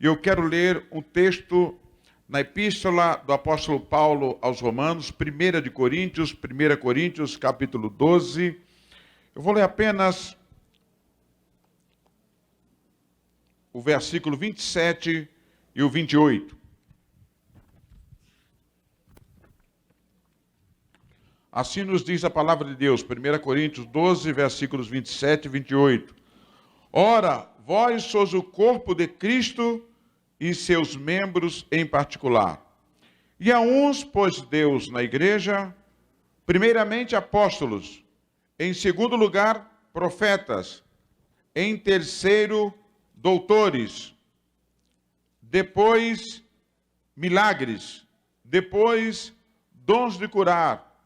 E eu quero ler um texto na epístola do apóstolo Paulo aos Romanos, 1 Coríntios, capítulo 12. Eu vou ler apenas o versículo 27 e o 28. Assim nos diz a palavra de Deus, 1 Coríntios 12, versículos 27 e 28. Ora, vós sois o corpo de Cristo e seus membros em particular. E a uns pôs Deus na igreja, primeiramente apóstolos, em segundo lugar profetas, em terceiro doutores, depois milagres, depois dons de curar,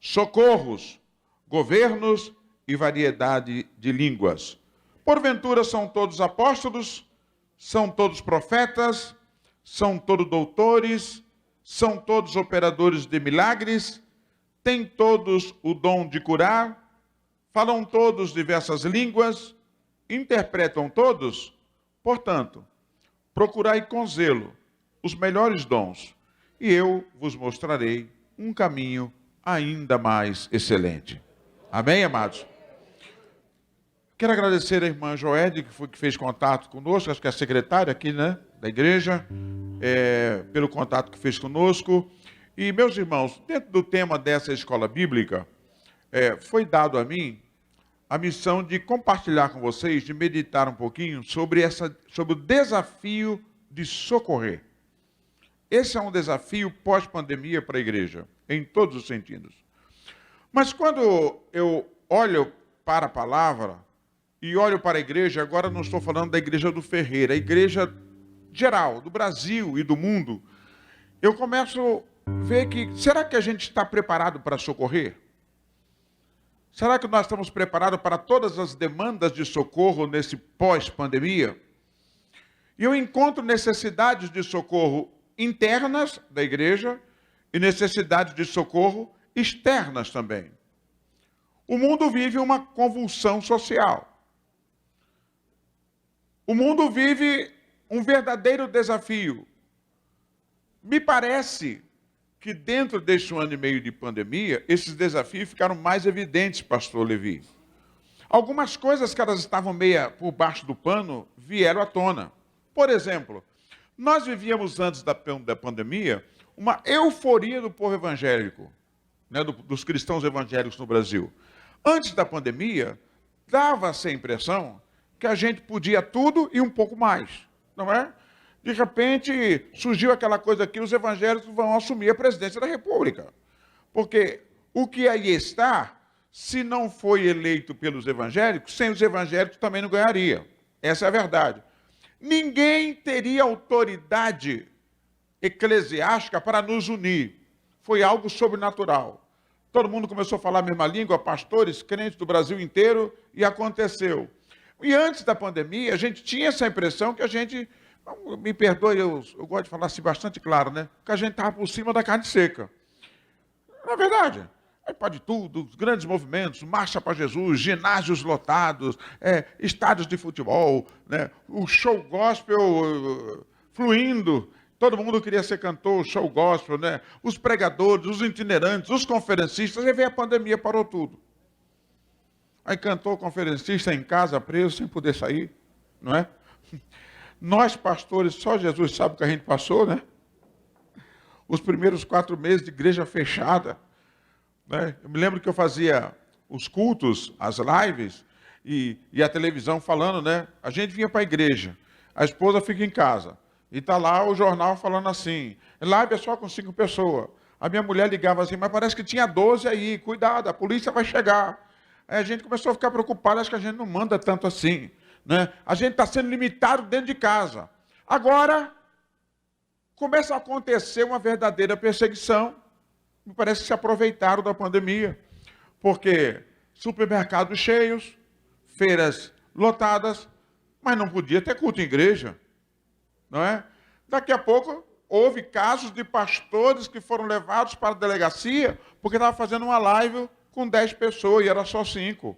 socorros, governos e variedade de línguas. Porventura são todos apóstolos, são todos profetas, são todos doutores, são todos operadores de milagres, têm todos o dom de curar, falam todos diversas línguas, interpretam todos? Portanto, procurai com zelo os melhores dons, e eu vos mostrarei um caminho ainda mais excelente. Amém, amados? Quero agradecer a irmã Joede, que fez contato conosco, acho que é a secretária aqui, né, da igreja, pelo contato que fez conosco. E, meus irmãos, dentro do tema dessa escola bíblica, foi dado a mim a missão de compartilhar com vocês, de meditar um pouquinho sobre o desafio de socorrer. Esse é um desafio pós-pandemia para a igreja, em todos os sentidos. Mas quando eu olho para a palavra e olho para a igreja, agora não estou falando da igreja do Ferreira, a igreja geral, do Brasil e do mundo, eu começo a ver que, será que a gente está preparado para socorrer? Será que nós estamos preparados para todas as demandas de socorro nesse pós-pandemia? E eu encontro necessidades de socorro internas da igreja e necessidades de socorro externas também. O mundo vive uma convulsão social. O mundo vive um verdadeiro desafio. Me parece que dentro deste 1 ano e meio de pandemia, esses desafios ficaram mais evidentes, pastor Levi. Algumas coisas que elas estavam meio por baixo do pano vieram à tona. Por exemplo, nós vivíamos antes da pandemia uma euforia do povo evangélico, né, dos cristãos evangélicos no Brasil. Antes da pandemia, dava-se a impressão que a gente podia tudo e um pouco mais, não é? De repente, surgiu aquela coisa que os evangélicos vão assumir a presidência da República. Porque o que aí está, se não foi eleito pelos evangélicos, sem os evangélicos também não ganharia. Essa é a verdade. Ninguém teria autoridade eclesiástica para nos unir. Foi algo sobrenatural. Todo mundo começou a falar a mesma língua, pastores, crentes do Brasil inteiro, e aconteceu. E antes da pandemia, a gente tinha essa impressão que a gente, me perdoe, eu gosto de falar assim bastante claro, né? Que a gente estava por cima da carne seca. Não é verdade? Aí pode tudo, os grandes movimentos, marcha para Jesus, ginásios lotados, estádios de futebol, né? O show gospel fluindo. Todo mundo queria ser cantor, show gospel, né? Os pregadores, os itinerantes, os conferencistas, aí veio a pandemia, parou tudo. Aí cantor, conferencista em casa, preso, sem poder sair, não é? Nós, pastores, só Jesus sabe o que a gente passou, né? Os primeiros 4 meses de igreja fechada, né? Eu me lembro que eu fazia os cultos, as lives, e a televisão falando, né? A gente vinha para a igreja, a esposa fica em casa, e está lá o jornal falando assim, live é só com 5 pessoas. A minha mulher ligava assim, mas parece que tinha 12 aí, cuidado, a polícia vai chegar. Aí a gente começou a ficar preocupado, acho que a gente não manda tanto assim, né? A gente está sendo limitado dentro de casa. Agora, começa a acontecer uma verdadeira perseguição. Me parece que se aproveitaram da pandemia, porque supermercados cheios, feiras lotadas, mas não podia ter culto em igreja, não é? Daqui a pouco, houve casos de pastores que foram levados para a delegacia, porque estavam fazendo uma live com 10 pessoas e era só 5.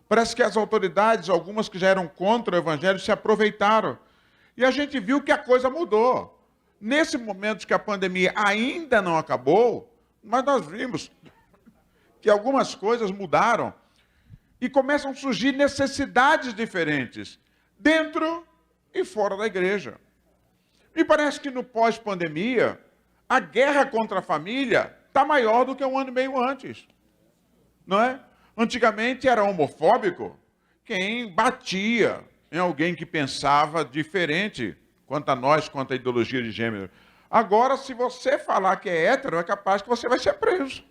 Parece que as autoridades, algumas que já eram contra o evangelho, se aproveitaram. E a gente viu que a coisa mudou. Nesse momento que a pandemia ainda não acabou, mas nós vimos que algumas coisas mudaram e começam a surgir necessidades diferentes, dentro e fora da igreja. Me parece que no pós-pandemia, a guerra contra a família está maior do que um ano e meio antes. Não é? Antigamente era homofóbico quem batia em alguém que pensava diferente quanto a nós, quanto à ideologia de gênero. Agora, se você falar que é hétero, é capaz que você vai ser preso.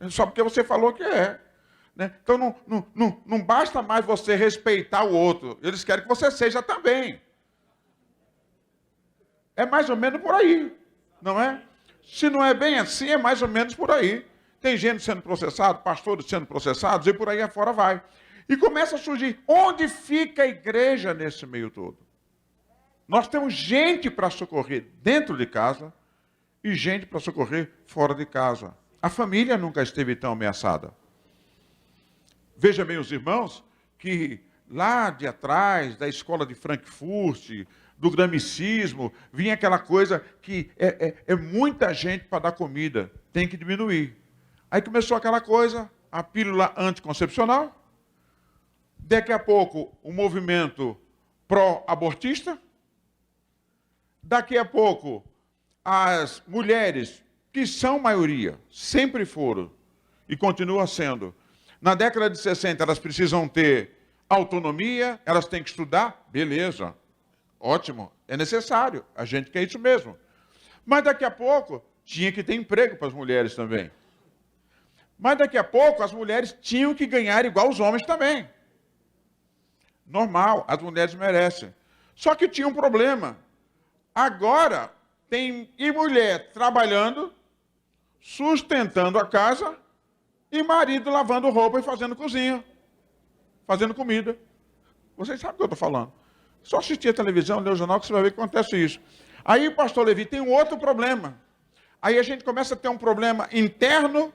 Só porque você falou que é. Né? Então, não basta mais você respeitar o outro. Eles querem que você seja também. É mais ou menos por aí, não é? Se não é bem assim, é mais ou menos por aí. Tem gente sendo processado, pastores sendo processados, e por aí afora vai. E começa a surgir, onde fica a igreja nesse meio todo? Nós temos gente para socorrer dentro de casa e gente para socorrer fora de casa. A família nunca esteve tão ameaçada. Veja bem, os irmãos, que lá de atrás, da escola de Frankfurt, do gramicismo, vinha aquela coisa que é muita gente para dar comida, tem que diminuir. Aí começou aquela coisa, a pílula anticoncepcional, daqui a pouco o movimento pró-abortista, daqui a pouco as mulheres, que são maioria, sempre foram e continuam sendo. Na década de 60 elas precisam ter autonomia, elas têm que estudar, beleza. Ótimo, é necessário, a gente quer isso mesmo. Mas daqui a pouco tinha que ter emprego para as mulheres também. Mas daqui a pouco as mulheres tinham que ganhar igual os homens também. Normal, as mulheres merecem. Só que tinha um problema. Agora tem mulher trabalhando, sustentando a casa, e marido lavando roupa e fazendo cozinha, fazendo comida. Vocês sabem o que eu estou falando. Só assistir a televisão, ler o jornal, que você vai ver que acontece isso. Aí, pastor Levi, tem um outro problema. Aí a gente começa a ter um problema interno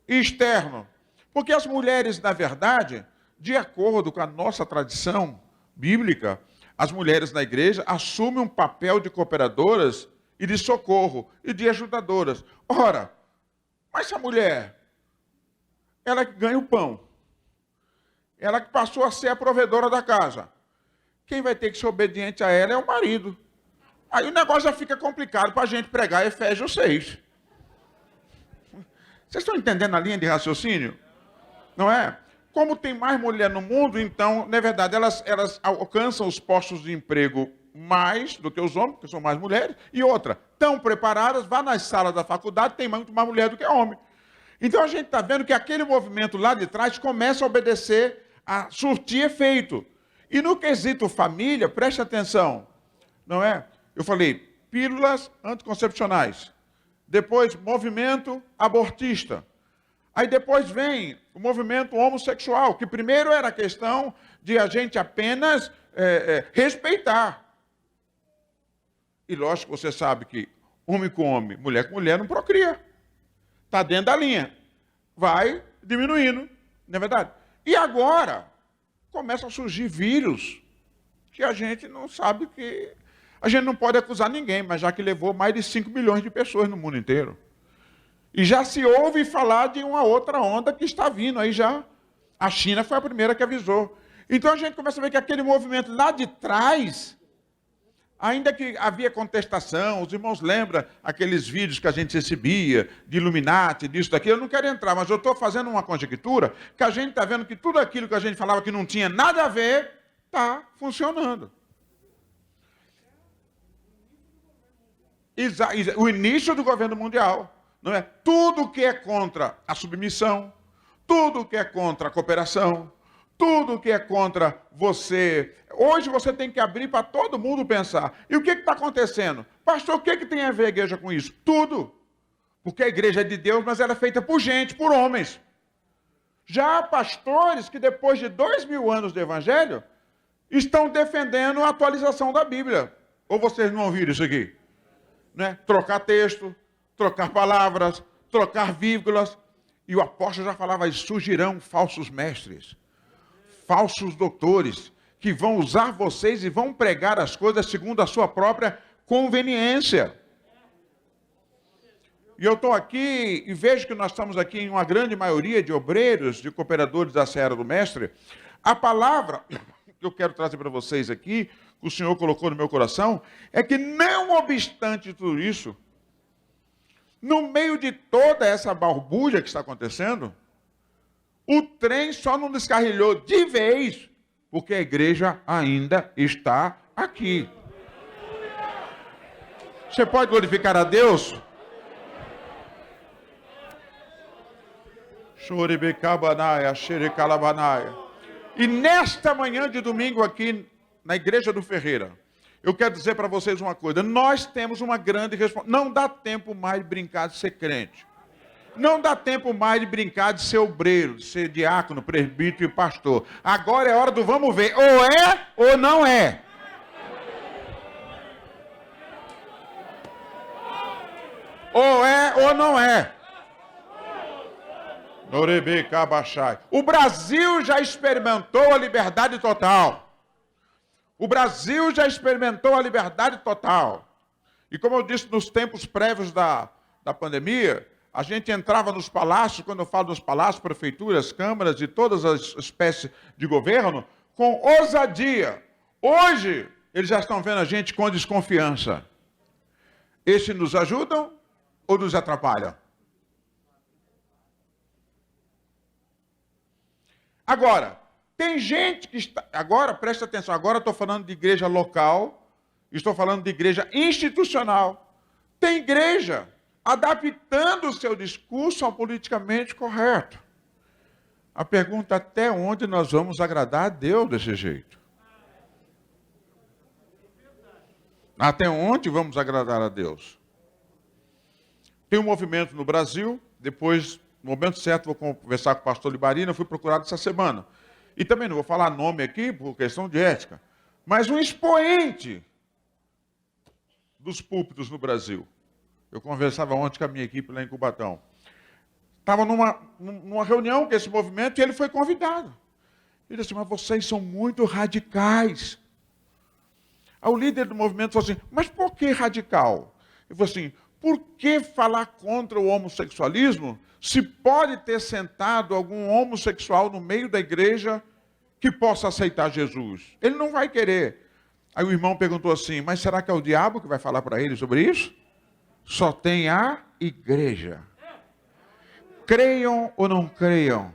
e externo. Porque as mulheres, na verdade, de acordo com a nossa tradição bíblica, as mulheres na igreja assumem um papel de cooperadoras e de socorro e de ajudadoras. Ora, mas se a mulher, ela que ganha o pão, ela que passou a ser a provedora da casa, quem vai ter que ser obediente a ela é o marido. Aí o negócio já fica complicado para a gente pregar Efésios 6. Vocês estão entendendo a linha de raciocínio? Não é? Como tem mais mulher no mundo, então, na verdade, elas alcançam os postos de emprego mais do que os homens, porque são mais mulheres. E outra, estão preparadas, vá nas salas da faculdade, tem muito mais mulher do que homem. Então a gente está vendo que aquele movimento lá de trás começa a obedecer, a surtir efeito. E no quesito família, preste atenção, não é? Eu falei, pílulas anticoncepcionais. Depois, movimento abortista. Aí depois vem o movimento homossexual, que primeiro era a questão de a gente apenas respeitar. E lógico, você sabe que homem com homem, mulher com mulher não procria. Está dentro da linha. Vai diminuindo, não é verdade? E agora começam a surgir vírus que a gente não sabe que... A gente não pode acusar ninguém, mas já que levou mais de 5 milhões de pessoas no mundo inteiro. E já se ouve falar de uma outra onda que está vindo aí já. A China foi a primeira que avisou. Então a gente começa a ver que aquele movimento lá de trás, ainda que havia contestação, os irmãos lembram aqueles vídeos que a gente recebia, de Illuminati, disso, daquilo, eu não quero entrar, mas eu estou fazendo uma conjectura que a gente está vendo que tudo aquilo que a gente falava que não tinha nada a ver, está funcionando. O início do governo mundial, não é? Tudo que é contra a submissão, tudo que é contra a cooperação, tudo que é contra você. Hoje você tem que abrir para todo mundo pensar. E o que está acontecendo? Pastor, o que tem a ver a igreja com isso? Tudo. Porque a igreja é de Deus, mas ela é feita por gente, por homens. Já há pastores que depois de 2000 anos do evangelho, estão defendendo a atualização da Bíblia. Ou vocês não ouviram isso aqui? Né? Trocar texto, trocar palavras, trocar vírgulas. E o apóstolo já falava, surgirão falsos mestres, falsos doutores, que vão usar vocês e vão pregar as coisas segundo a sua própria conveniência. E eu estou aqui e vejo que nós estamos aqui em uma grande maioria de obreiros, de cooperadores da Seara do Mestre. A palavra que eu quero trazer para vocês aqui, que o Senhor colocou no meu coração, é que não obstante tudo isso, no meio de toda essa barbulha que está acontecendo, o trem só não descarrilhou de vez, porque a igreja ainda está aqui. Você pode glorificar a Deus? E nesta manhã de domingo aqui na igreja do Ferreira, eu quero dizer para vocês uma coisa: nós temos uma grande responsabilidade. Não dá tempo mais de brincar de ser crente. Não dá tempo mais de brincar de ser obreiro, de ser diácono, presbítero e pastor. Agora é hora do vamos ver. Ou é ou não é. Ou é ou não é. O Brasil já experimentou a liberdade total. O Brasil já experimentou a liberdade total. E como eu disse nos tempos prévios da pandemia, a gente entrava nos palácios, quando eu falo nos palácios, prefeituras, câmaras e todas as espécies de governo, com ousadia. Hoje, eles já estão vendo a gente com desconfiança. Esses nos ajudam ou nos atrapalham? Agora, tem gente que está... Agora, presta atenção, agora estou falando de igreja local, estou falando de igreja institucional. Tem igreja adaptando o seu discurso ao politicamente correto. A pergunta é: até onde nós vamos agradar a Deus desse jeito? Até onde vamos agradar a Deus? Tem um movimento no Brasil, depois... No momento certo, vou conversar com o pastor Libarino, eu fui procurado essa semana. E também não vou falar nome aqui, por questão de ética, mas um expoente dos púlpitos no Brasil. Eu conversava ontem com a minha equipe lá em Cubatão. Estava numa reunião com esse movimento e ele foi convidado. Ele disse: mas vocês são muito radicais. Aí o líder do movimento falou assim: mas por que radical? Ele falou assim: por que falar contra o homossexualismo se pode ter sentado algum homossexual no meio da igreja que possa aceitar Jesus? Ele não vai querer. Aí o irmão perguntou assim: mas será que é o diabo que vai falar para ele sobre isso? Só tem a igreja. Creiam ou não creiam,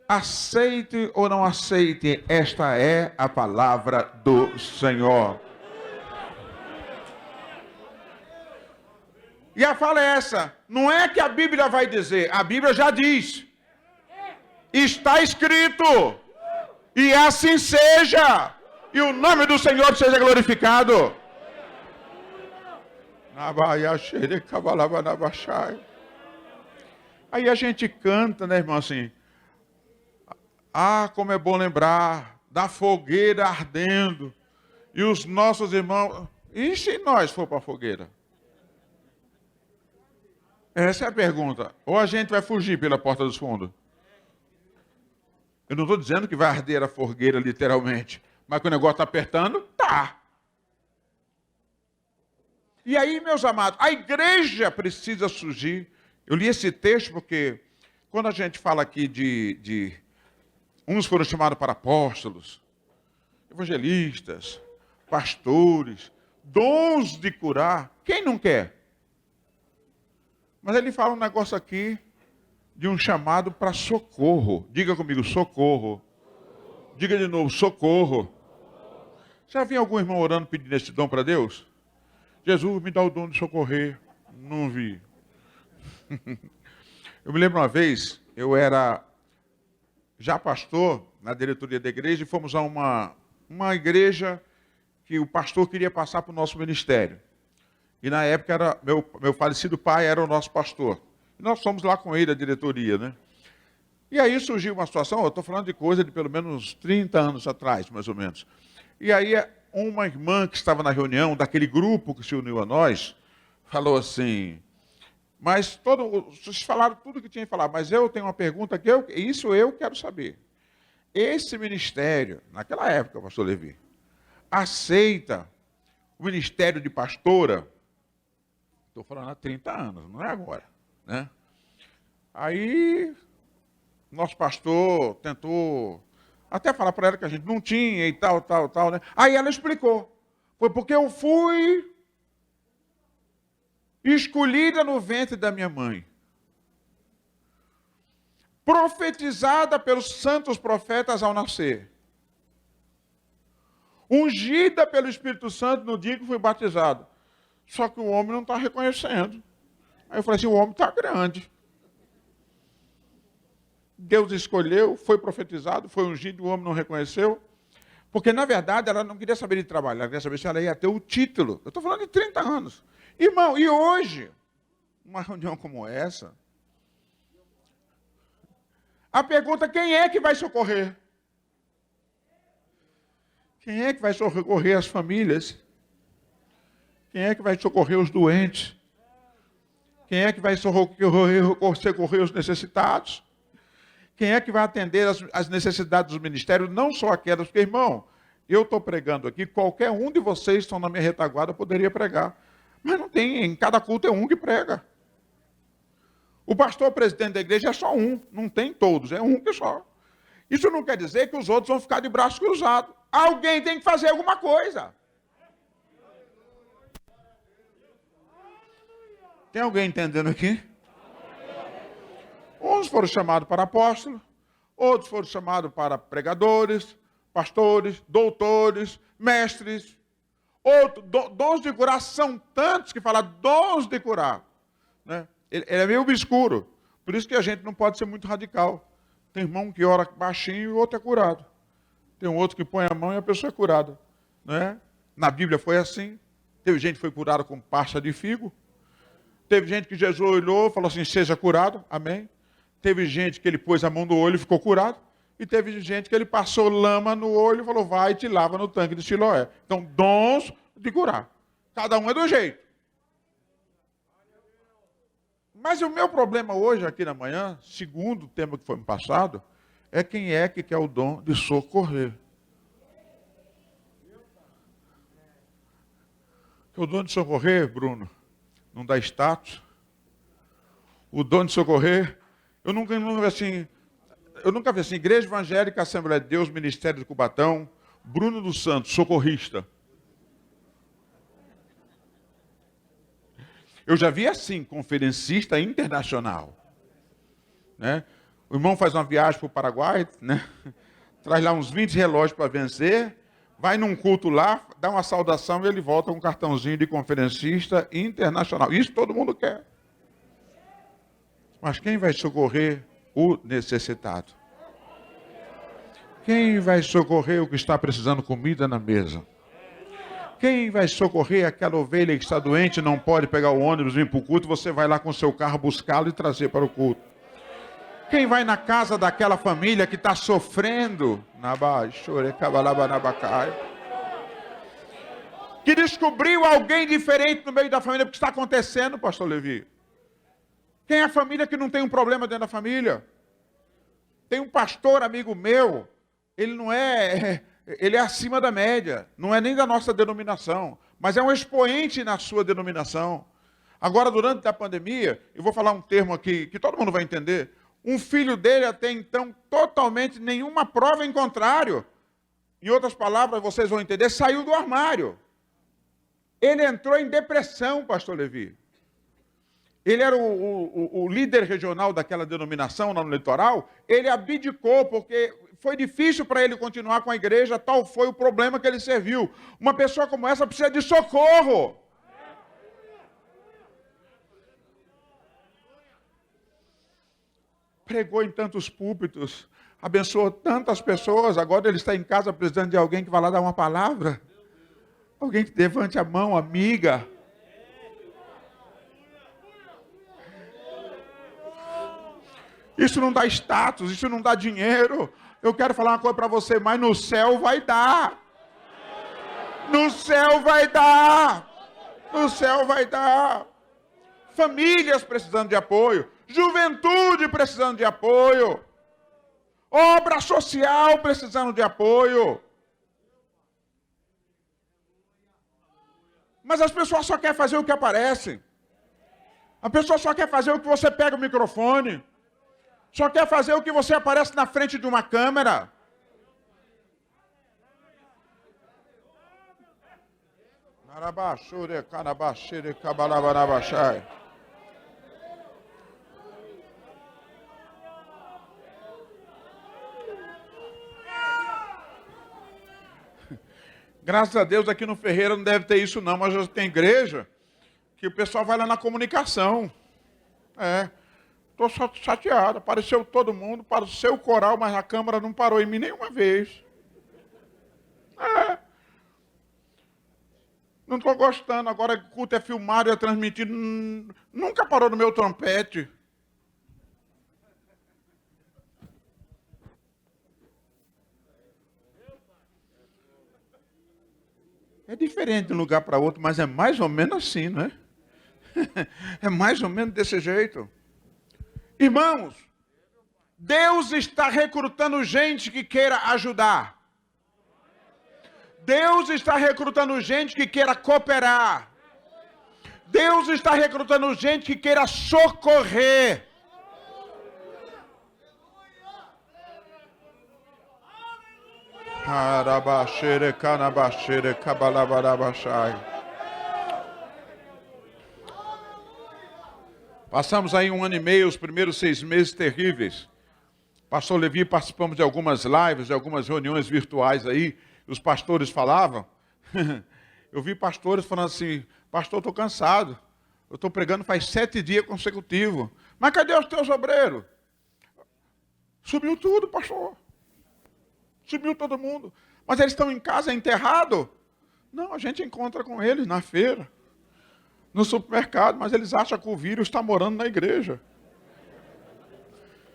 aceite ou não aceite, esta é a palavra do Senhor. E a fala é essa: não é que a Bíblia vai dizer, a Bíblia já diz. Está escrito. E assim seja. E o nome do Senhor seja glorificado. Aí a gente canta, né, irmão, assim: ah, como é bom lembrar da fogueira ardendo. E os nossos irmãos... E se nós for para a fogueira? Essa é a pergunta. Ou a gente vai fugir pela porta dos fundos? Eu não estou dizendo que vai arder a fogueira literalmente, mas que o negócio está apertando, tá. E aí, meus amados, a igreja precisa surgir. Eu li esse texto porque quando a gente fala aqui de uns foram chamados para apóstolos, evangelistas, pastores, dons de curar, quem não quer? Mas ele fala um negócio aqui de um chamado para socorro. Diga comigo: socorro. Diga de novo: socorro. Já viu algum irmão orando pedindo esse dom para Deus? Jesus, me dá o dom de socorrer. Não vi. Eu me lembro uma vez, eu era já pastor na diretoria da igreja e fomos a uma igreja que o pastor queria passar para o nosso ministério. E na época era meu falecido pai era o nosso pastor. E nós fomos lá com ele, a diretoria, né? E aí surgiu uma situação, eu estou falando de coisa de pelo menos 30 anos atrás, mais ou menos. E aí uma irmã que estava na reunião, daquele grupo que se uniu a nós, falou assim: mas vocês falaram tudo que tinha que falar, mas eu tenho uma pergunta que eu quero saber. esse ministério, naquela época, pastor Levi, aceita o ministério de pastora, estou falando há 30 anos, não é agora, né? Aí, nosso pastor tentou até falar para ela que a gente não tinha e tal, né? Aí ela explicou. Foi porque eu fui escolhida no ventre da minha mãe, profetizada pelos santos profetas ao nascer, ungida pelo Espírito Santo no dia que fui batizado. Só que o homem não está reconhecendo. Aí eu falei assim, o homem está grande. Deus escolheu, foi profetizado, foi ungido, o homem não reconheceu. Porque, na verdade, ela não queria saber de trabalho, ela queria saber se ela ia ter o título. Eu estou falando de 30 anos. Irmão, e hoje, uma reunião como essa, a pergunta, quem é que vai socorrer? Quem é que vai socorrer as famílias? Quem é que vai socorrer os doentes? Quem é que vai socorrer os necessitados? Quem é que vai atender as necessidades dos ministérios? Não só aquelas, porque, irmão, eu estou pregando aqui, qualquer um de vocês que estão na minha retaguarda poderia pregar. Mas não tem, em cada culto é um que prega. O pastor presidente da igreja é só um, não tem todos, é um que só. Isso não quer dizer que os outros vão ficar de braços cruzados. Alguém tem que fazer alguma coisa. Tem alguém entendendo aqui? Uns foram chamados para apóstolos, outros foram chamados para pregadores, pastores, doutores, mestres. Outros, dons de curar, são tantos que falam dons de curar. Né? Ele é meio obscuro. Por isso que a gente não pode ser muito radical. Tem irmão que ora baixinho e o outro é curado. Tem um outro que põe a mão e a pessoa é curada. Né? Na Bíblia foi assim. Teve gente que foi curada com pasta de figo. Teve gente que Jesus olhou e falou assim, seja curado, amém. Teve gente que ele pôs a mão no olho e ficou curado. E teve gente que ele passou lama no olho e falou, vai e te lava no tanque de Siloé. Então, dons de curar. Cada um é do jeito. Mas o meu problema hoje, aqui na manhã, segundo o tema que foi me passado, é quem é que quer o dom de socorrer. O dom de socorrer, Bruno, não dá status. O dom de socorrer, eu nunca vi assim, Igreja Evangélica, Assembleia de Deus, Ministério do Cubatão, Bruno dos Santos, socorrista. Eu já vi assim, conferencista internacional. Né? O irmão faz uma viagem para o Paraguai, né? Traz lá uns 20 relógios para vencer, vai num culto lá, dá uma saudação e ele volta com um cartãozinho de conferencista internacional. Isso todo mundo quer. Mas quem vai socorrer o necessitado? Quem vai socorrer o que está precisando de comida na mesa? Quem vai socorrer aquela ovelha que está doente e não pode pegar o ônibus e vir para o culto? Você vai lá com o seu carro buscá-lo e trazer para o culto. Quem vai na casa daquela família que está sofrendo? Que descobriu alguém diferente no meio da família, porque está acontecendo, pastor Levi. Quem é a família que não tem um problema dentro da família? Tem um pastor amigo meu, ele é acima da média, não é nem da nossa denominação, mas é um expoente na sua denominação. Agora, durante a pandemia, eu vou falar um termo aqui que todo mundo vai entender. Um filho dele até então totalmente nenhuma prova em contrário. Em outras palavras, vocês vão entender, saiu do armário. Ele entrou em depressão, pastor Levi. Ele era o líder regional daquela denominação lá no litoral. Ele abdicou porque foi difícil para ele continuar com a igreja, tal foi o problema que ele serviu. Uma pessoa como essa precisa de socorro. Pregou em tantos púlpitos, abençoou tantas pessoas, agora ele está em casa precisando de alguém que vá lá dar uma palavra. Alguém que levante a mão, amiga. Isso não dá status, isso não dá dinheiro. Eu quero falar uma coisa para você, mas no céu vai dar. No céu vai dar. No céu vai dar. Famílias precisando de apoio. Juventude precisando de apoio. Obra social precisando de apoio. Mas as pessoas só querem fazer o que aparece. A pessoa só quer fazer o que você pega o microfone. Só quer fazer o que você aparece na frente de uma câmera. Graças a Deus aqui no Ferreira não deve ter isso não, mas já tem igreja que o pessoal vai lá na comunicação. Estou chateado, apareceu todo mundo, apareceu o coral, mas a câmera não parou em mim nenhuma vez. Não estou gostando, agora o culto é filmado e é transmitido, nunca parou no meu trompete. É diferente de um lugar para outro, mas é mais ou menos assim, não é? É mais ou menos desse jeito. Irmãos, Deus está recrutando gente que queira ajudar. Deus está recrutando gente que queira cooperar. Deus está recrutando gente que queira socorrer. Passamos aí 1 ano e meio, os primeiros 6 meses terríveis. Pastor Levi, participamos de algumas lives, de algumas reuniões virtuais aí. Os pastores falavam. Eu vi pastores falando assim, pastor, estou cansado. Eu estou pregando faz 7 dias consecutivos. Mas cadê os teus obreiros? Subiu tudo, pastor. Subiu todo mundo. Mas eles estão em casa, enterrados? Não, a gente encontra com eles na feira, no supermercado, mas eles acham que o vírus está morando na igreja.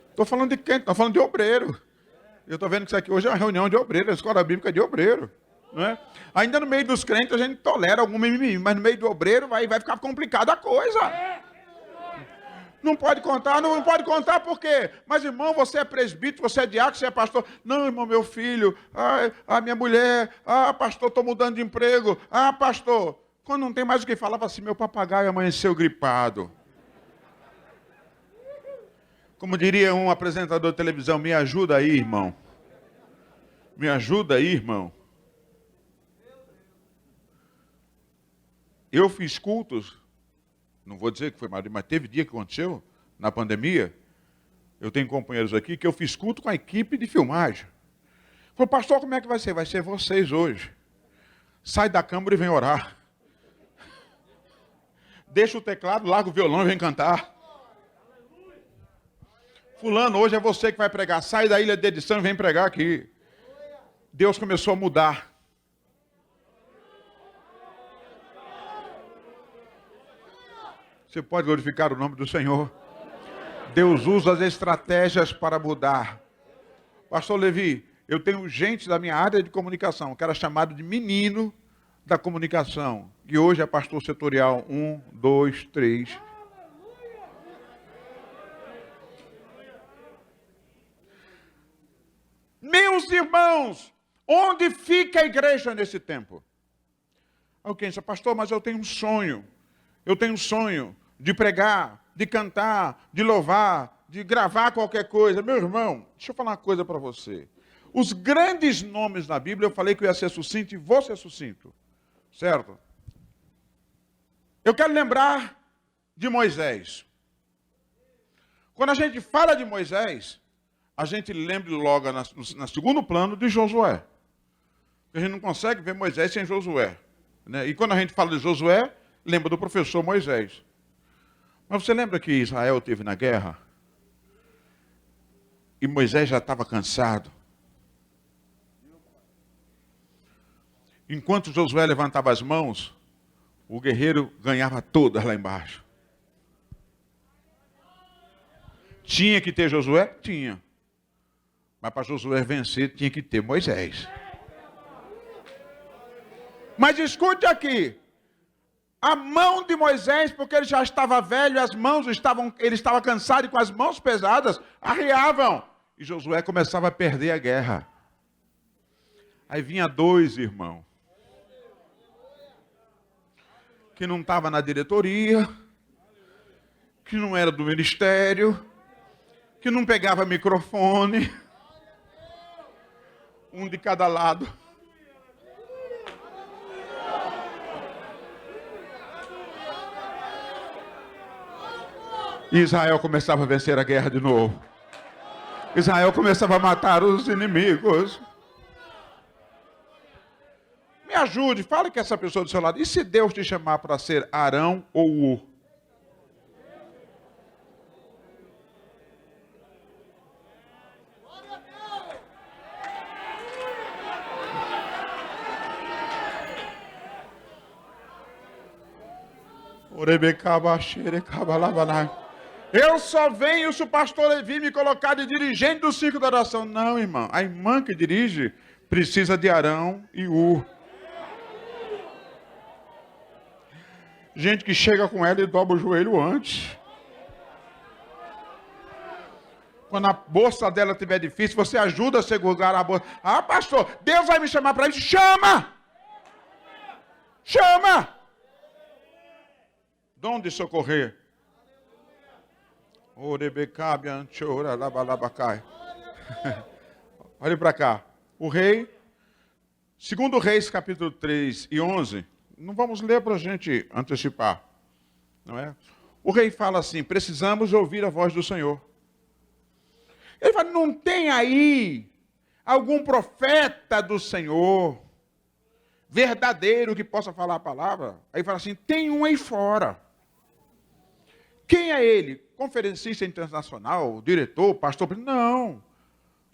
Estou falando de quem? Estou falando de obreiro. Eu estou vendo que isso aqui hoje é uma reunião de obreiro, a escola bíblica é de obreiro. Não é? Ainda no meio dos crentes a gente tolera algum mimimi, mas no meio do obreiro vai ficar complicada a coisa. Não pode contar, não pode contar por quê? Mas irmão, você é presbítero, você é diácono, você é pastor. Não, irmão, meu filho, a minha mulher, pastor, estou mudando de emprego. Pastor, quando não tem mais o que falar, fala assim, meu papagaio amanheceu gripado. Como diria um apresentador de televisão, me ajuda aí, irmão. Me ajuda aí, irmão. Eu fiz cultos, não vou dizer que foi marido, mas teve dia que aconteceu, na pandemia. Eu tenho companheiros aqui que eu fiz culto com a equipe de filmagem. Falei, pastor, como é que vai ser? Vai ser vocês hoje. Sai da câmara e vem orar. Deixa o teclado, larga o violão e vem cantar. Fulano, hoje é você que vai pregar. Sai da ilha de edição e vem pregar aqui. Deus começou a mudar. Você pode glorificar o nome do Senhor. Deus usa as estratégias para mudar. Pastor Levi, eu tenho gente da minha área de comunicação, que era chamado de menino da comunicação, que hoje é pastor setorial 1, 2, 3. Meus irmãos, onde fica a igreja nesse tempo? Alguém disse, pastor, mas eu tenho um sonho. Eu tenho um sonho de pregar, de cantar, de louvar, de gravar qualquer coisa. Meu irmão, deixa eu falar uma coisa para você. Os grandes nomes na Bíblia, eu falei que eu ia ser sucinto e vou ser sucinto. Certo? Eu quero lembrar de Moisés. Quando a gente fala de Moisés, a gente lembra logo no segundo plano de Josué. A gente não consegue ver Moisés sem Josué. Né? E quando a gente fala de Josué, lembra do professor Moisés. Mas você lembra que Israel esteve na guerra? E Moisés já estava cansado. Enquanto Josué levantava as mãos, o guerreiro ganhava todas lá embaixo. Tinha que ter Josué? Tinha. Mas para Josué vencer, tinha que ter Moisés. Mas escute aqui. A mão de Moisés, porque ele já estava velho, ele estava cansado e com as mãos pesadas, arriavam. E Josué começava a perder a guerra. Aí vinha 2 irmãos, que não estava na diretoria, que não era do ministério, que não pegava microfone, um de cada lado. E Israel começava a vencer a guerra de novo. Israel começava a matar os inimigos. Me ajude, fale com essa pessoa do seu lado. E se Deus te chamar para ser Arão ou Ur? Eu só venho se o pastor Levi me colocar de dirigente do ciclo da oração. Não, irmão. A irmã que dirige precisa de Arão e Ur. Gente que chega com ela e dobra o joelho antes. Quando a bolsa dela estiver difícil, você ajuda a segurar a bolsa. Ah, pastor, Deus vai me chamar para isso. Chama! Chama! De onde socorrer? Olhe para cá. O rei, segundo Reis, capítulo 3 e 11, não vamos ler para a gente antecipar, não é? O rei fala assim, precisamos ouvir a voz do Senhor. Ele fala, não tem aí algum profeta do Senhor, verdadeiro, que possa falar a palavra? Aí fala assim, tem um aí fora. Quem é ele? Conferencista internacional, diretor, pastor? Não.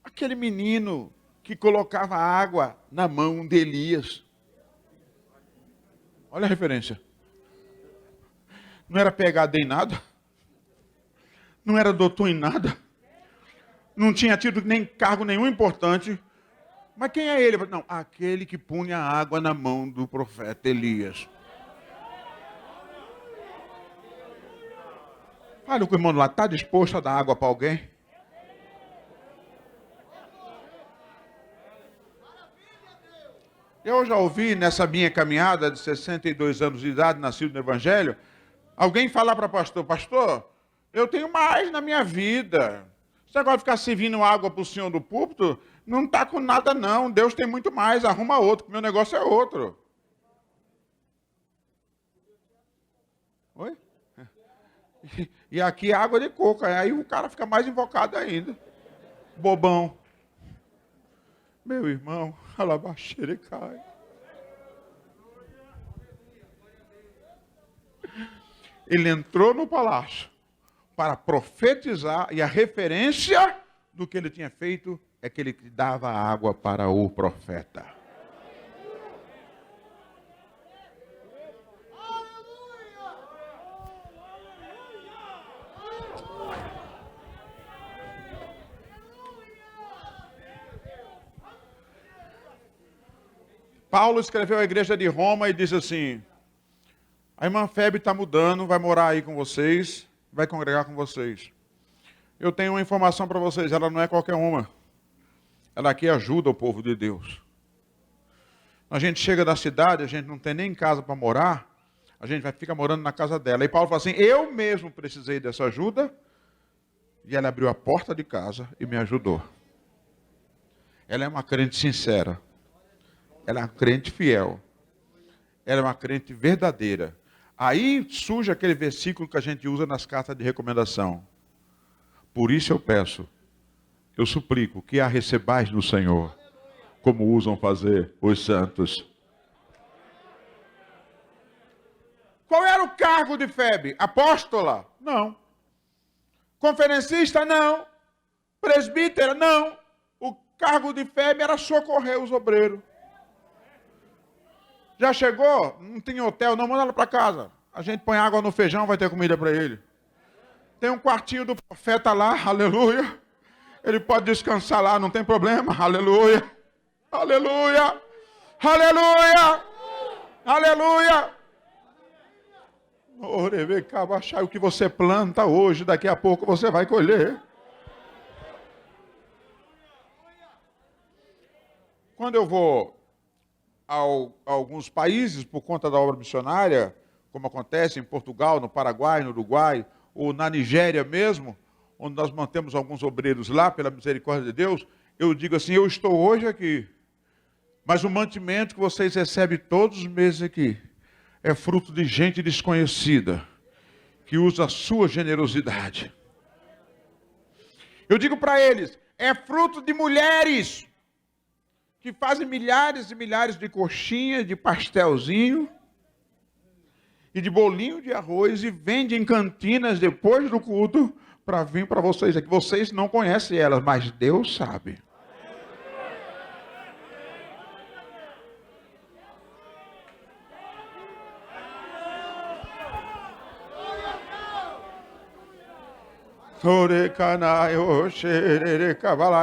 Aquele menino que colocava água na mão de Elias. Olha a referência. Não era PhD em nada. Não era doutor em nada. Não tinha tido nem cargo nenhum importante. Mas quem é ele? Não, aquele que punha água na mão do profeta Elias. Olha o irmão lá, está disposto a dar água para alguém? Eu já ouvi nessa minha caminhada de 62 anos de idade, nascido no Evangelho, alguém falar para pastor, pastor, eu tenho mais na minha vida. Você agora ficar servindo água para o senhor do púlpito, não está com nada não, Deus tem muito mais, arruma outro, que meu negócio é outro. Oi? E aqui é água de coco, aí o cara fica mais invocado ainda. Bobão. Meu irmão, alabaxere cai. Ele entrou no palácio para profetizar, e a referência do que ele tinha feito é que ele dava água para o profeta. Paulo escreveu à igreja de Roma e disse assim, a irmã Febe está mudando, vai morar aí com vocês, vai congregar com vocês. Eu tenho uma informação para vocês, ela não é qualquer uma. Ela aqui ajuda o povo de Deus. A gente chega da cidade, a gente não tem nem casa para morar, a gente vai ficar morando na casa dela. E Paulo fala assim, eu mesmo precisei dessa ajuda, e ela abriu a porta de casa e me ajudou. Ela é uma crente sincera. Ela é uma crente fiel. Ela é uma crente verdadeira. Aí surge aquele versículo que a gente usa nas cartas de recomendação. Por isso eu peço, eu suplico que a recebais no Senhor, como usam fazer os santos. Qual era o cargo de Febe? Apóstola? Não. Conferencista? Não. Presbítera? Não. O cargo de Febe era socorrer os obreiros. Já chegou? Não tem hotel, não, manda ela para casa. A gente põe água no feijão, vai ter comida para ele. Tem um quartinho do profeta lá, aleluia. Ele pode descansar lá, não tem problema, aleluia. Aleluia. Aleluia. Aleluia. O que você planta hoje, daqui a pouco você vai colher. Quando eu vou a alguns países por conta da obra missionária, como acontece em Portugal, no Paraguai, no Uruguai, ou na Nigéria mesmo, onde nós mantemos alguns obreiros lá, pela misericórdia de Deus, eu digo assim, eu estou hoje aqui, mas o mantimento que vocês recebem todos os meses aqui é fruto de gente desconhecida, que usa a sua generosidade. Eu digo para eles, é fruto de mulheres que fazem milhares e milhares de coxinhas, de pastelzinho e de bolinho de arroz e vendem em cantinas depois do culto para vir para vocês aqui. Vocês não conhecem elas, mas Deus sabe.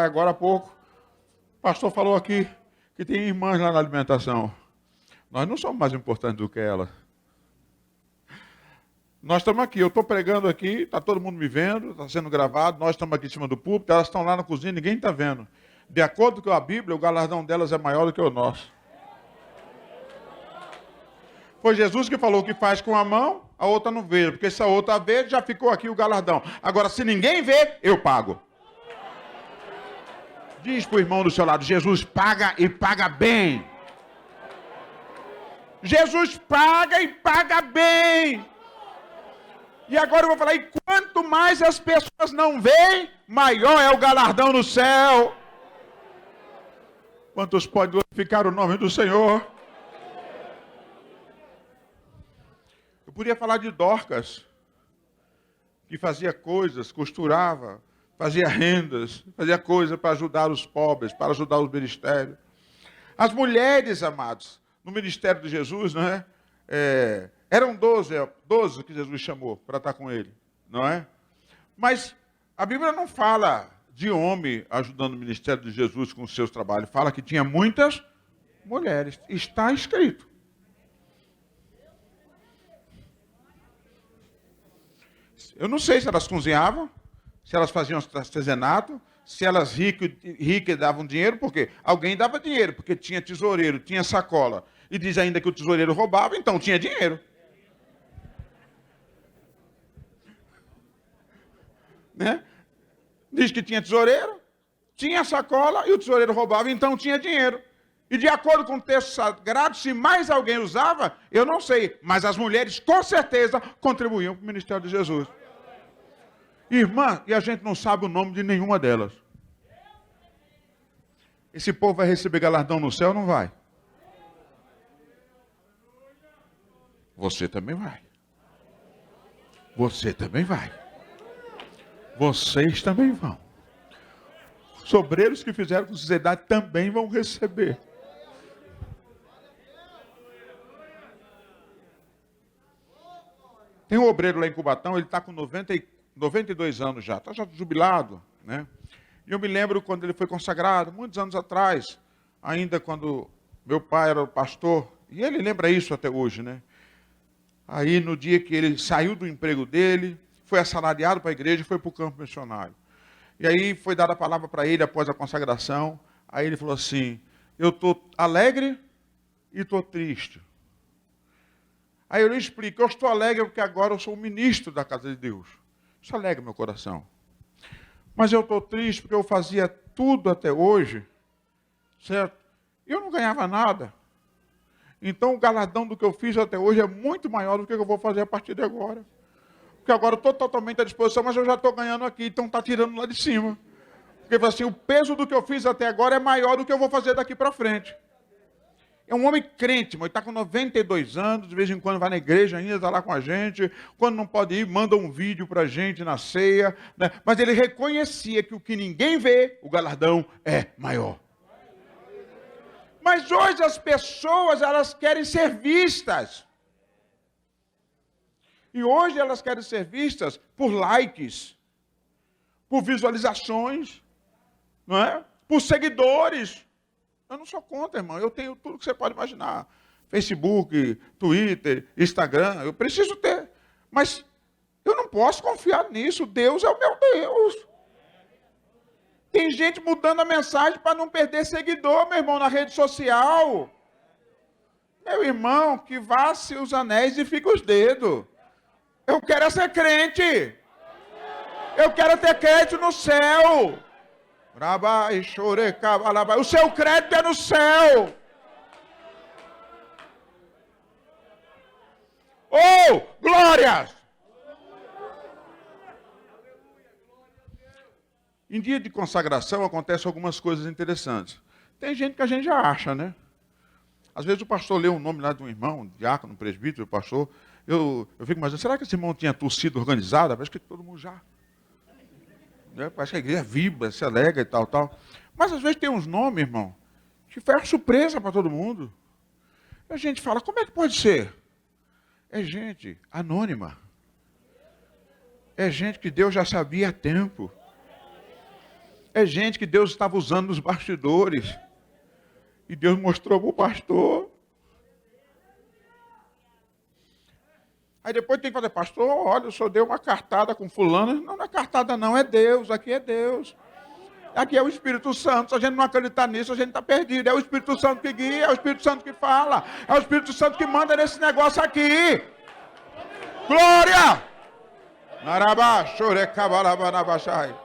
Agora há pouco, o pastor falou aqui que tem irmãs lá na alimentação. Nós não somos mais importantes do que elas. Nós estamos aqui, eu estou pregando aqui, está todo mundo me vendo, está sendo gravado, nós estamos aqui em cima do púlpito, elas estão lá na cozinha, ninguém está vendo. De acordo com a Bíblia, o galardão delas é maior do que o nosso. Foi Jesus que falou que faz com a mão, a outra não vê, porque se a outra vê, já ficou aqui o galardão. Agora, se ninguém vê, eu pago. Diz para o irmão do seu lado, Jesus paga e paga bem. Jesus paga e paga bem. E agora eu vou falar, e quanto mais as pessoas não veem, maior é o galardão no céu. Quantos podem glorificar o nome do Senhor? Eu podia falar de Dorcas, que fazia coisas, costurava, fazia rendas, fazia coisas para ajudar os pobres, para ajudar os ministérios. As mulheres, amados, no ministério de Jesus, não é? Eram 12 que Jesus chamou para estar com ele, não é? Mas a Bíblia não fala de homem ajudando o ministério de Jesus com os seus trabalhos. Fala que tinha muitas mulheres. Está escrito. Eu não sei se elas cozinhavam, se elas faziam artesanato, se elas ricas davam dinheiro, porque alguém dava dinheiro, porque tinha tesoureiro, tinha sacola. E diz ainda que o tesoureiro roubava, então tinha dinheiro. Né? Diz que tinha tesoureiro, tinha sacola e o tesoureiro roubava, então tinha dinheiro. E de acordo com o texto sagrado, se mais alguém usava, eu não sei, mas as mulheres com certeza contribuíam para o ministério de Jesus. Irmã, e a gente não sabe o nome de nenhuma delas. Esse povo vai receber galardão no céu ou não vai? Você também vai. Você também vai. Vocês também vão. Os obreiros que fizeram com sociedade também vão receber. Tem um obreiro lá em Cubatão, ele está com 92 anos já, está já jubilado, né? E eu me lembro quando ele foi consagrado, muitos anos atrás, ainda quando meu pai era o pastor, e ele lembra isso até hoje, né? Aí no dia que ele saiu do emprego dele, foi assalariado para a igreja e foi para o campo missionário. E aí foi dada a palavra para ele após a consagração, aí ele falou assim, eu estou alegre e estou triste. Aí eu lhe explico, eu estou alegre porque agora eu sou o ministro da casa de Deus. Isso alegra meu coração. Mas eu estou triste porque eu fazia tudo até hoje, certo? E eu não ganhava nada. Então o galardão do que eu fiz até hoje é muito maior do que eu vou fazer a partir de agora. Porque agora eu estou totalmente à disposição, mas eu já estou ganhando aqui, então está tirando lá de cima. Porque assim, o peso do que eu fiz até agora é maior do que eu vou fazer daqui para frente. É um homem crente, mas ele está com 92 anos, de vez em quando vai na igreja ainda, está lá com a gente. Quando não pode ir, manda um vídeo para a gente na ceia. Né? Mas ele reconhecia que o que ninguém vê, o galardão é maior. Mas hoje as pessoas, elas querem ser vistas. E hoje elas querem ser vistas por likes, por visualizações, não é? Por seguidores. Eu não sou contra, irmão. Eu tenho tudo que você pode imaginar. Facebook, Twitter, Instagram. Eu preciso ter. Mas eu não posso confiar nisso. Deus é o meu Deus. Tem gente mudando a mensagem para não perder seguidor, meu irmão, na rede social. Meu irmão, que vá-se os anéis e fica os dedos. Eu quero ser crente. Eu quero ter crédito no céu. O seu crédito é no céu. Oh, glórias! Em dia de consagração acontecem algumas coisas interessantes. Tem gente que a gente já acha, né? Às vezes o pastor lê o nome lá de um irmão, um diácono, um presbítero, pastor. Eu fico imaginando, será que esse irmão tinha torcida organizada? Parece que todo mundo já. Né? Parece que a igreja vibra, se alegra e tal, tal. Mas às vezes tem uns nomes, irmão, que faz surpresa para todo mundo. E a gente fala, como é que pode ser? É gente anônima. É gente que Deus já sabia há tempo. É gente que Deus estava usando nos bastidores. E Deus mostrou para o pastor. Aí depois tem que fazer, pastor, olha, o senhor deu uma cartada com fulano. Não, não é cartada não, é Deus, aqui é Deus. Aqui é o Espírito Santo, se a gente não acreditar nisso, a gente está perdido. É o Espírito Santo que guia, é o Espírito Santo que fala. É o Espírito Santo que manda nesse negócio aqui. Glória! Narabá, chorecabalabanabaxai.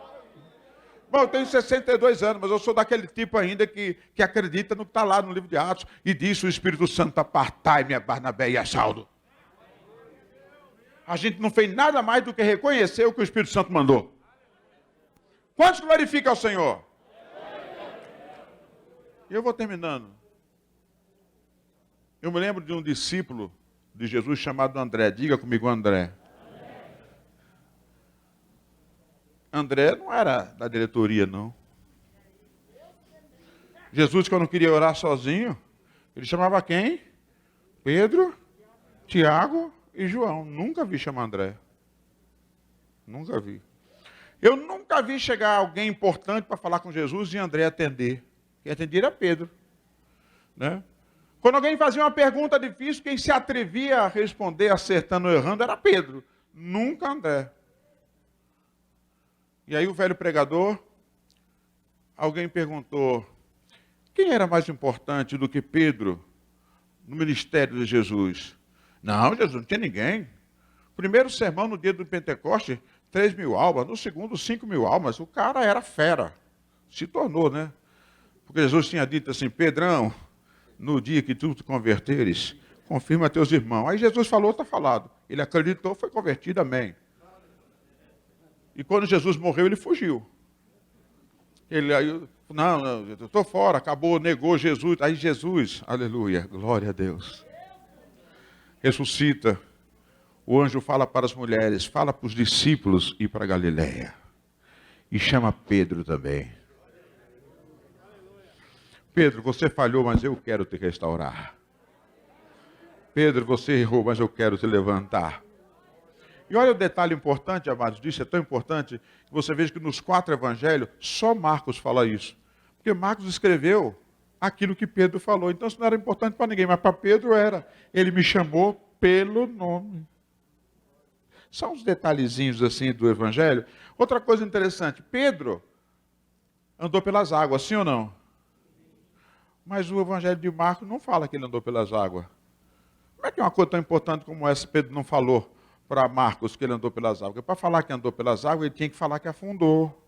Bom, eu tenho 62 anos, mas eu sou daquele tipo ainda que acredita no que está lá no livro de Atos. E disse o Espírito Santo, apartai-me a Barnabé e a Saulo. A gente não fez nada mais do que reconhecer o que o Espírito Santo mandou. Quantos glorificam ao Senhor? E eu vou terminando. Eu me lembro de um discípulo de Jesus chamado André. Diga comigo, André. André não era da diretoria, não. Jesus, quando queria orar sozinho, ele chamava quem? Pedro, Tiago e João. Nunca vi chamar André. Nunca vi. Eu nunca vi chegar alguém importante para falar com Jesus e André atender. Quem atendia era Pedro. Né? Quando alguém fazia uma pergunta difícil, quem se atrevia a responder acertando ou errando era Pedro. Nunca André. E aí o velho pregador, alguém perguntou, quem era mais importante do que Pedro no ministério de Jesus? Não, Jesus, não tinha ninguém. Primeiro sermão no dia do Pentecoste, 3.000 almas. No segundo, 5.000 almas. O cara era fera. Se tornou, né? Porque Jesus tinha dito assim, Pedrão, no dia que tu te converteres, confirma teus irmãos. Aí Jesus falou, está falado. Ele acreditou, foi convertido, amém. E quando Jesus morreu, ele fugiu. Ele aí, não, eu estou fora, acabou, negou Jesus. Aí Jesus, aleluia, glória a Deus. Ressuscita. O anjo fala para as mulheres, fala para os discípulos e para a Galileia. E chama Pedro também. Pedro, você falhou, mas eu quero te restaurar. Pedro, você errou, mas eu quero te levantar. E olha o detalhe importante, amados, disso é tão importante, que você veja que nos 4 evangelhos, só Marcos fala isso. Porque Marcos escreveu aquilo que Pedro falou. Então isso não era importante para ninguém, mas para Pedro era. Ele me chamou pelo nome. São uns detalhezinhos assim do evangelho. Outra coisa interessante, Pedro andou pelas águas, sim ou não? Mas o evangelho de Marcos não fala que ele andou pelas águas. Como é que uma coisa tão importante como essa Pedro não falou para Marcos que ele andou pelas águas? Porque para falar que andou pelas águas, ele tinha que falar que afundou.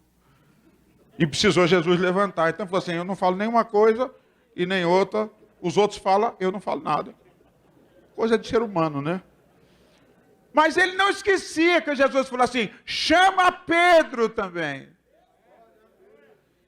E precisou Jesus levantar. Então falou assim, eu não falo nenhuma coisa e nem outra. Os outros falam, eu não falo nada. Coisa de ser humano, né? Mas ele não esquecia que Jesus falou assim, chama Pedro também.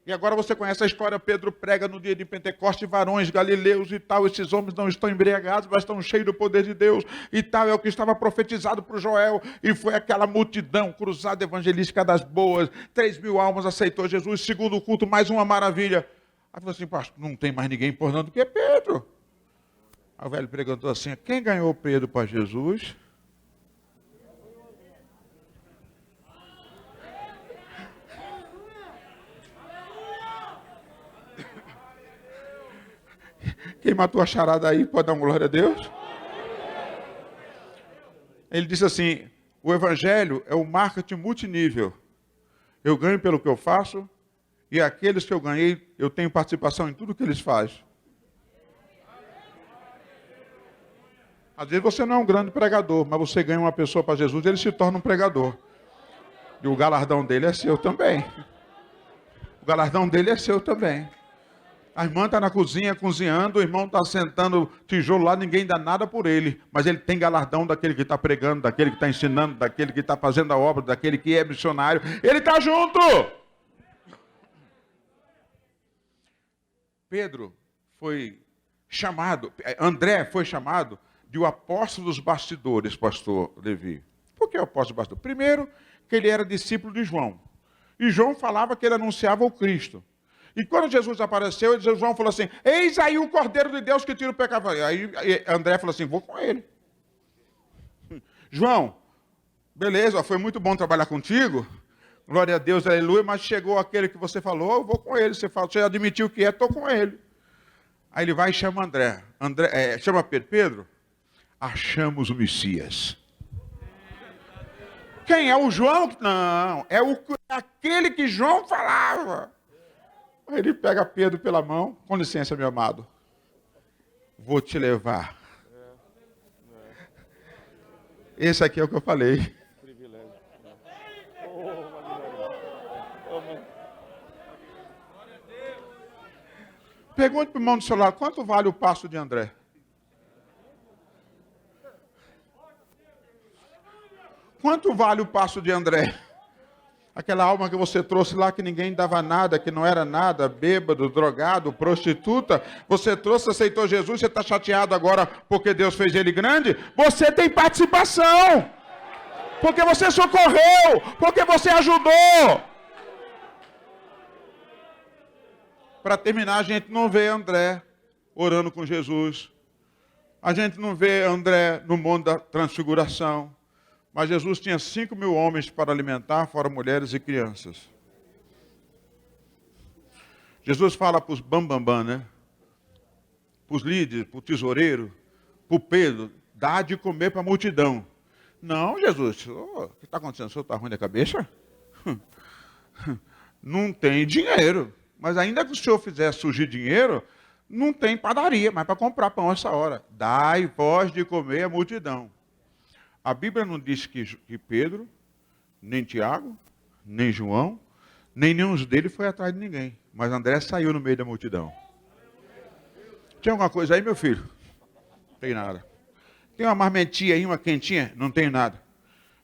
E agora você conhece a história, Pedro prega no dia de Pentecoste, varões galileus e tal, esses homens não estão embriagados, mas estão cheios do poder de Deus e tal, é o que estava profetizado por Joel, e foi aquela multidão cruzada evangelística das boas, 3.000 almas aceitou Jesus, segundo culto, mais uma maravilha. Aí falou assim, pastor, não tem mais ninguém importante do que Pedro. Aí o velho perguntou assim, quem ganhou Pedro para Jesus? Quem matou a charada aí, pode dar uma glória a Deus? Ele disse assim, o evangelho é um marketing multinível. Eu ganho pelo que eu faço, E aqueles que eu ganhei, eu tenho participação em tudo que eles fazem. Às vezes você não é um grande pregador, mas você ganha uma pessoa para Jesus, ele se torna um pregador. E o galardão dele é seu também. O galardão dele é seu também. A irmã está na cozinha cozinhando, o irmão está sentando tijolo lá, ninguém dá nada por ele. Mas ele tem galardão daquele que está pregando, daquele que está ensinando, daquele que está fazendo a obra, daquele que é missionário. Ele está junto! Pedro foi chamado, André foi chamado de o apóstolo dos bastidores, pastor Levi. Por que o apóstolo dos bastidores? Primeiro, que ele era discípulo de João. E João falava que ele anunciava o Cristo. E quando Jesus apareceu, João falou assim, eis aí o Cordeiro de Deus que tira o pecado. Aí André falou assim, vou com ele. João, beleza, foi muito bom trabalhar contigo. Glória a Deus, aleluia, mas chegou aquele que você falou, eu vou com ele. Você admitiu que estou com ele. Aí ele vai e chama André. Chama Pedro. Pedro, achamos o Messias. Quem é o João? Não, é aquele que João falava. Aí ele pega Pedro pela mão. Com licença, meu amado. Vou te levar. Esse aqui é o que eu falei. Pergunte para o irmão do seu lado, quanto vale o passo de André? Quanto vale o passo de André? Aquela alma que você trouxe lá que ninguém dava nada, que não era nada, bêbado, drogado, prostituta. Você trouxe, aceitou Jesus, você está chateado agora porque Deus fez ele grande? Você tem participação. Porque você socorreu, porque você ajudou. Para terminar, a gente não vê André orando com Jesus. A gente não vê André no monte da transfiguração. Mas Jesus tinha 5.000 homens para alimentar, fora mulheres e crianças. Jesus fala para os bambambam, né? Para os líderes, para o tesoureiro, para o Pedro, dá de comer para a multidão. Não, Jesus, o que está acontecendo? O senhor está ruim da cabeça? Não tem dinheiro. Mas ainda que o senhor fizer surgir dinheiro, não tem padaria, mas para comprar pão essa hora. Dai voz de comer à multidão. A Bíblia não diz que Pedro, nem Tiago, nem João, nem nenhum deles foi atrás de ninguém. Mas André saiu no meio da multidão. Tem alguma coisa aí, meu filho? Não tem nada. Tem uma marmitinha aí, uma quentinha? Não tem nada.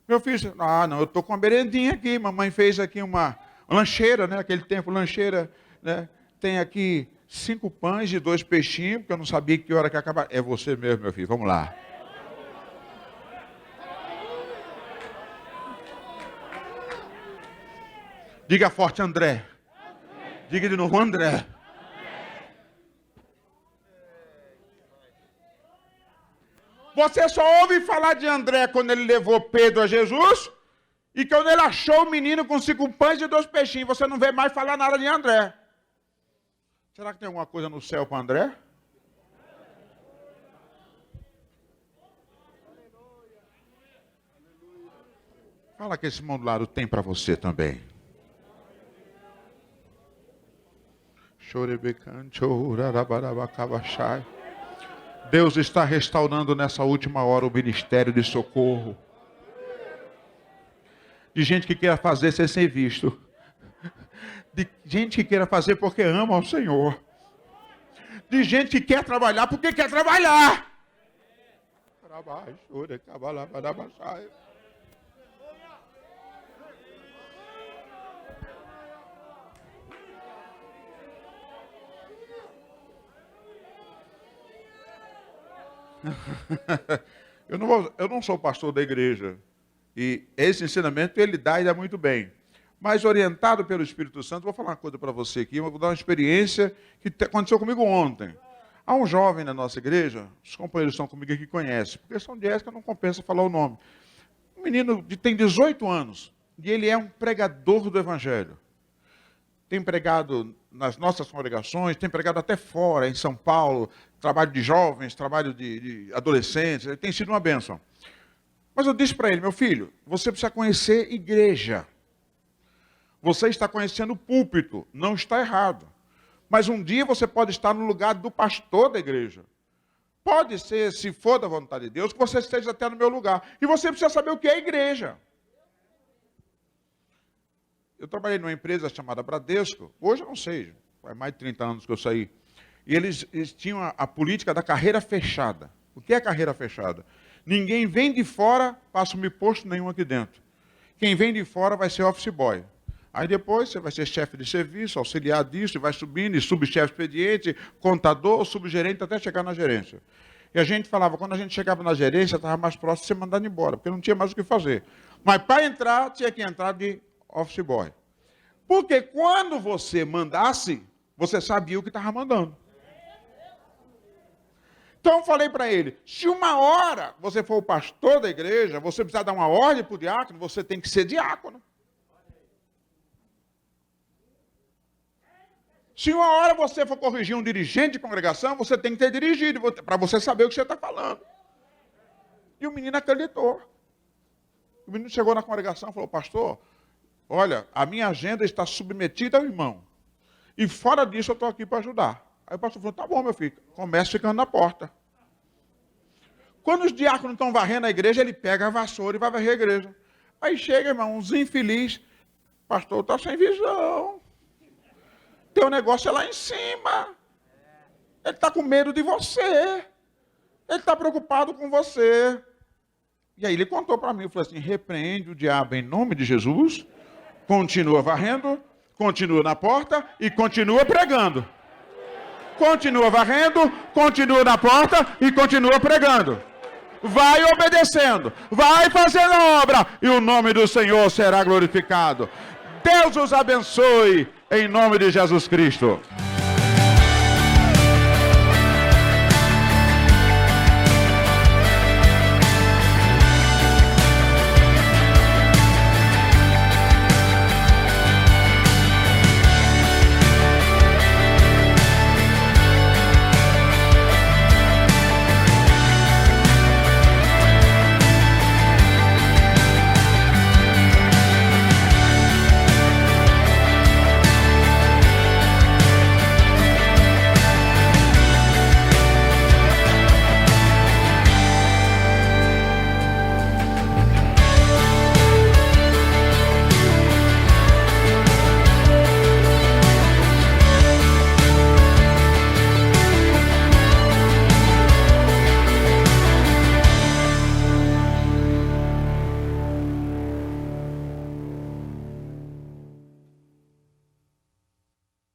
Meu filho, não, eu estou com uma merendinha aqui. Mamãe fez aqui uma lancheira, né? Aquele tempo, lancheira, né? Tem aqui 5 pães e 2 peixinhos, porque eu não sabia que hora que ia acabar. É você mesmo, meu filho, vamos lá. Diga forte, André. Diga de novo, André. Você só ouve falar de André quando ele levou Pedro a Jesus e quando ele achou o menino com 5 pães e 2 peixinhos. Você não vê mais falar nada de André. Será que tem alguma coisa no céu para André? Fala que esse irmão do lado tem para você também. Deus está restaurando nessa última hora o ministério de socorro. De gente que queira fazer sem ser visto. De gente que queira fazer porque ama ao Senhor. De gente que quer trabalhar porque quer trabalhar. Eu não sou pastor da igreja. E esse ensinamento ele dá e dá muito bem. Mas orientado pelo Espírito Santo, vou falar uma coisa para você aqui, vou dar uma experiência que aconteceu comigo ontem. Há um jovem na nossa igreja, os companheiros estão comigo aqui que conhecem, porque são de Ética, não compensa falar o nome. Um menino tem 18 anos e ele é um pregador do Evangelho. Tem pregado nas nossas congregações, tem pregado até fora, em São Paulo, trabalho de jovens, trabalho de adolescentes, tem sido uma bênção. Mas eu disse para ele, meu filho, você precisa conhecer igreja. Você está conhecendo o púlpito, não está errado. Mas um dia você pode estar no lugar do pastor da igreja. Pode ser, se for da vontade de Deus, que você esteja até no meu lugar. E você precisa saber o que é igreja. Eu trabalhei numa empresa chamada Bradesco, hoje eu não sei, faz mais de 30 anos que eu saí. E eles tinham a política da carreira fechada. O que é carreira fechada? Ninguém vem de fora para assumir posto nenhum aqui dentro. Quem vem de fora vai ser office boy. Aí depois você vai ser chefe de serviço, auxiliar disso, e vai subindo, e subchefe expediente, contador, subgerente, até chegar na gerência. E a gente falava, quando a gente chegava na gerência, estava mais próximo de ser mandado embora, porque não tinha mais o que fazer. Mas para entrar, tinha que entrar de office boy. Porque quando você mandasse, você sabia o que estava mandando. Então eu falei para ele, se uma hora você for o pastor da igreja, você precisa dar uma ordem para o diácono, você tem que ser diácono. Se uma hora você for corrigir um dirigente de congregação, você tem que ter dirigido, para você saber o que você está falando. E o menino acreditou. O menino chegou na congregação e falou, pastor, olha, a minha agenda está submetida ao irmão. E fora disso eu estou aqui para ajudar. Aí o pastor falou, tá bom, meu filho, comece ficando na porta. Quando os diáconos estão varrendo a igreja, ele pega a vassoura e vai varrer a igreja. Aí chega, irmão, uns infelizes, pastor, está sem visão. Teu negócio é lá em cima. Ele está com medo de você. Ele está preocupado com você. E aí ele contou para mim, falou assim, repreende o diabo em nome de Jesus, continua varrendo, continua na porta e continua pregando. Continua varrendo, continua na porta e continua pregando. Vai obedecendo, vai fazendo a obra e o nome do Senhor será glorificado. Deus os abençoe em nome de Jesus Cristo.